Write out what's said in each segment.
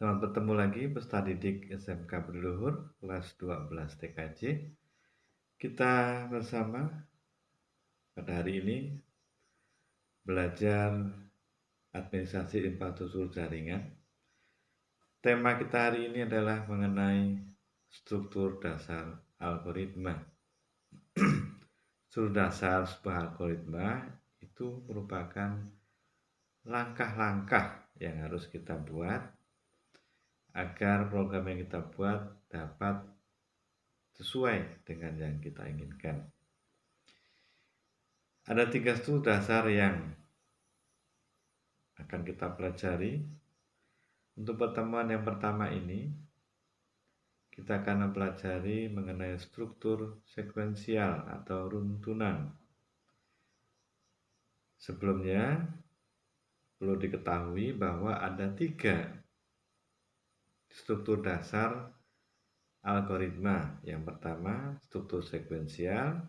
Selamat bertemu lagi peserta didik SMK Berluhur kelas 12 TKJ. Kita bersama pada hari ini belajar administrasi infrastruktur jaringan. Tema kita hari ini adalah mengenai struktur dasar algoritma. Struktur dasar sebuah algoritma itu merupakan langkah-langkah yang harus kita buat agar program yang kita buat dapat sesuai dengan yang kita inginkan. Ada 3 struktur dasar yang akan kita pelajari. Untuk pertemuan yang pertama ini, kita akan mempelajari mengenai struktur sekuensial atau runtunan. Sebelumnya, perlu diketahui bahwa ada 3 struktur dasar algoritma. Yang pertama, struktur sekuensial.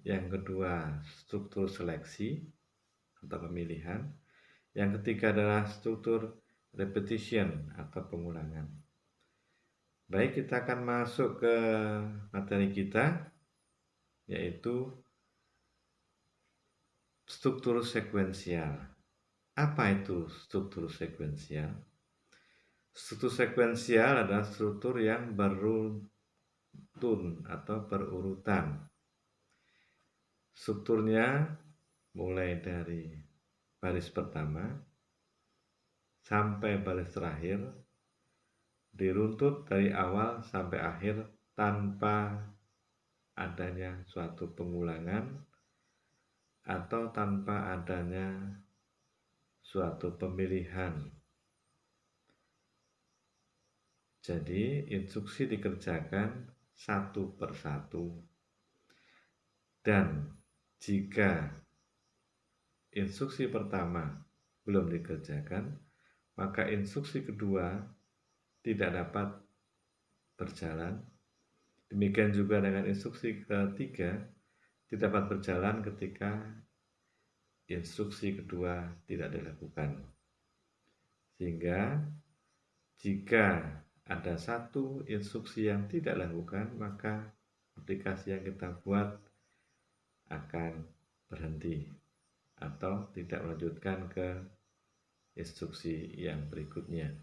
Yang kedua, struktur seleksi atau pemilihan. Yang ketiga adalah struktur repetition atau pengulangan. Baik, kita akan masuk ke materi kita, yaitu struktur sekuensial. Apa itu struktur sekuensial? Struktur sekuensial adalah struktur yang beruntun atau berurutan. Strukturnya mulai dari baris pertama sampai baris terakhir, diruntut dari awal sampai akhir tanpa adanya suatu pengulangan atau tanpa adanya suatu pemilihan. Jadi instruksi dikerjakan satu persatu, dan jika instruksi pertama belum dikerjakan, maka instruksi kedua tidak dapat berjalan. Demikian juga dengan instruksi ketiga tidak dapat berjalan ketika instruksi kedua tidak dilakukan. Sehingga jika ada satu instruksi yang tidak dilakukan, maka aplikasi yang kita buat akan berhenti atau tidak melanjutkan ke instruksi yang berikutnya.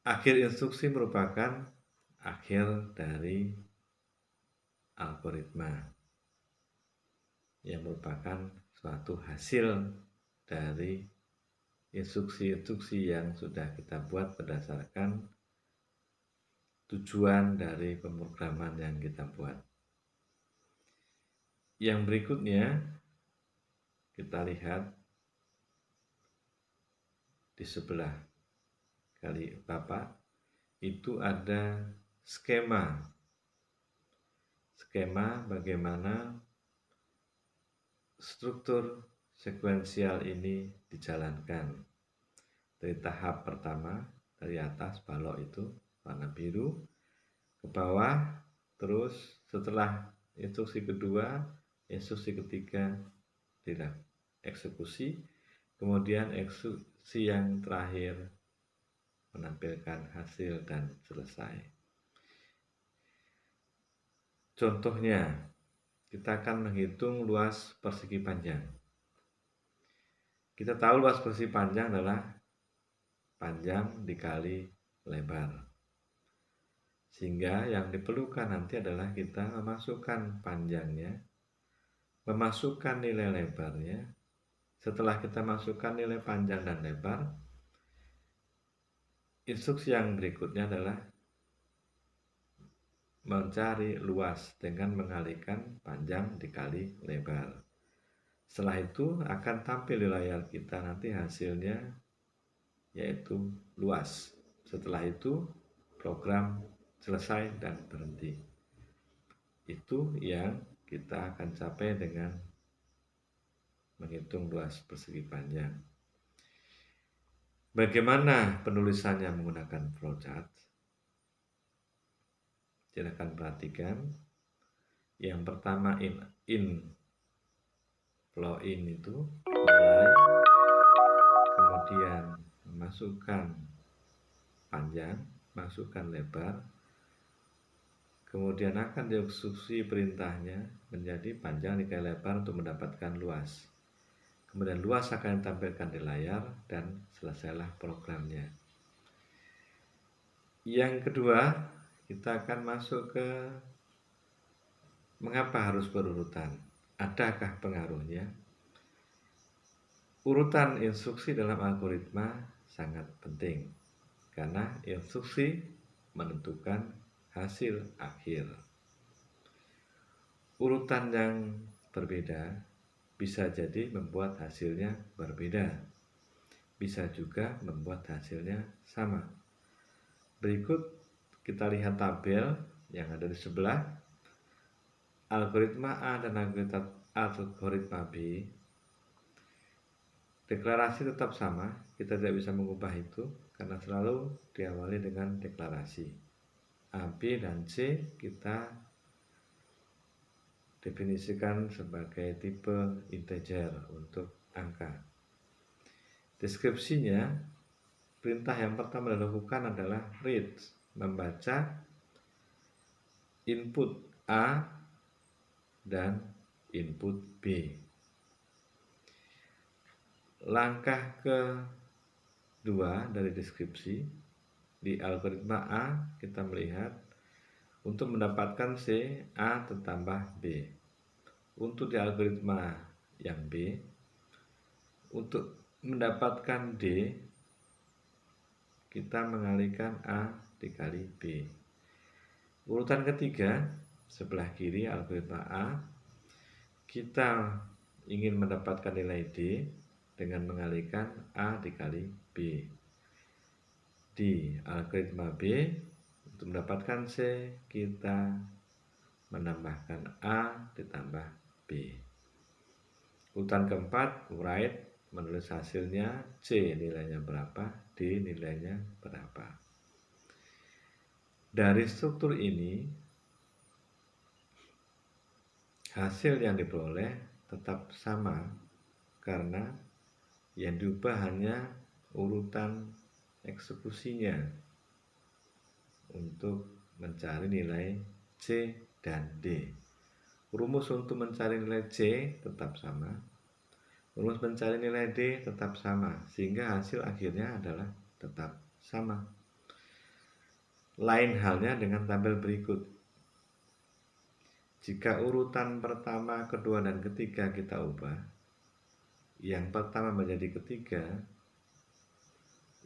Akhir instruksi merupakan akhir dari algoritma yang merupakan suatu hasil dari instruksi-instruksi yang sudah kita buat berdasarkan tujuan dari pemrograman yang kita buat. Yang berikutnya kita lihat di sebelah kali Bapak, itu ada skema bagaimana struktur sekuensial ini dijalankan. Dari tahap pertama, dari atas balok itu warna biru, ke bawah, terus setelah instruksi kedua, instruksi ketiga tidak eksekusi, kemudian eksekusi yang terakhir menampilkan hasil dan selesai. Contohnya, kita akan menghitung luas persegi panjang. Kita tahu luas persegi panjang adalah panjang dikali lebar. Sehingga yang diperlukan nanti adalah kita memasukkan panjangnya, memasukkan nilai lebarnya. Setelah kita masukkan nilai panjang dan lebar, instruksi yang berikutnya adalah mencari luas dengan mengalikan panjang dikali lebar. Setelah itu akan tampil di layar kita nanti hasilnya, yaitu luas. Setelah itu program selesai dan berhenti. Itu yang kita akan capai dengan menghitung luas persegi panjang. Bagaimana penulisannya menggunakan flowchart? Silakan perhatikan. Yang pertama flow in itu mulai, kemudian masukkan panjang, masukkan lebar, kemudian akan dieksekusi perintahnya menjadi panjang dikali lebar untuk mendapatkan luas. Kemudian luas akan ditampilkan di layar dan selesailah programnya. Yang kedua, kita akan masuk ke mengapa harus berurutan. Adakah pengaruhnya? Urutan instruksi dalam algoritma sangat penting karena instruksi menentukan hasil akhir. Urutan yang berbeda bisa jadi membuat hasilnya berbeda, bisa juga membuat hasilnya sama. Berikut kita lihat tabel yang ada di sebelah. Algoritma A dan algoritma B, deklarasi tetap sama, kita tidak bisa mengubah itu karena selalu diawali dengan deklarasi. A, B, dan C kita definisikan sebagai tipe integer untuk angka. Deskripsinya, perintah yang pertama dilakukan adalah read, membaca input A dan input B. Langkah kedua dari deskripsi, di algoritma A kita melihat untuk mendapatkan C, A ditambah B. Untuk di algoritma yang B, untuk mendapatkan D, kita mengalihkan A dikali B. Urutan ketiga, sebelah kiri algoritma A, kita ingin mendapatkan nilai D dengan mengalihkan A dikali B. Di algoritma B, untuk mendapatkan C, kita menambahkan A ditambah B. Urutan keempat, write, menulis hasilnya, C nilainya berapa, D nilainya berapa. Dari struktur ini, hasil yang diperoleh tetap sama karena yang diubah hanya urutan eksekusinya untuk mencari nilai C dan D. Rumus untuk mencari nilai C tetap sama, rumus mencari nilai D tetap sama, sehingga hasil akhirnya adalah tetap sama. Lain halnya dengan tabel berikut. Jika urutan pertama, kedua, dan ketiga kita ubah, yang pertama menjadi ketiga,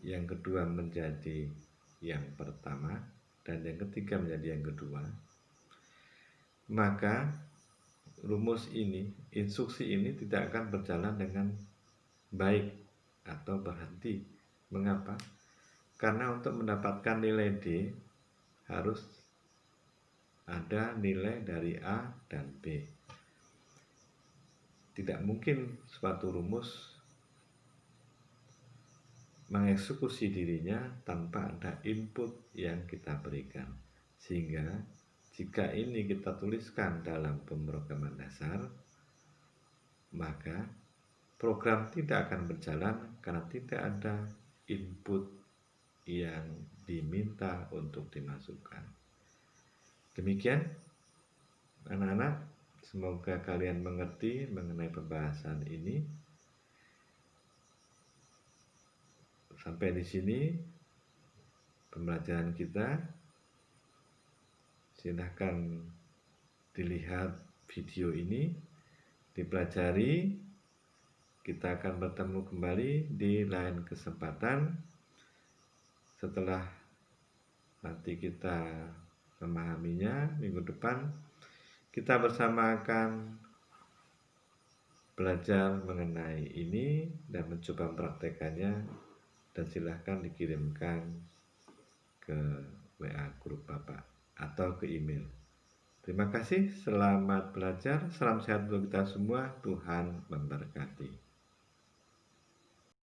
yang kedua menjadi yang pertama, dan yang ketiga menjadi yang kedua, maka rumus ini, instruksi ini tidak akan berjalan dengan baik atau berhenti. Mengapa? Karena untuk mendapatkan nilai D harus ada nilai dari A dan B. Tidak mungkin suatu rumus mengeksekusi dirinya tanpa ada input yang kita berikan. Sehingga jika ini kita tuliskan dalam pemrograman dasar, maka program tidak akan berjalan karena tidak ada input yang diminta untuk dimasukkan. Demikian anak-anak, semoga kalian mengerti mengenai pembahasan ini. Sampai di sini pembelajaran kita. Silahkan dilihat video ini, dipelajari. Kita akan bertemu kembali di lain kesempatan setelah nanti kita memahaminya. Minggu depan kita bersama akan belajar mengenai ini dan mencoba mempraktekannya, dan silahkan dikirimkan ke WA grup Bapak atau ke email. Terima kasih, selamat belajar, salam sehat untuk kita semua, Tuhan memberkati.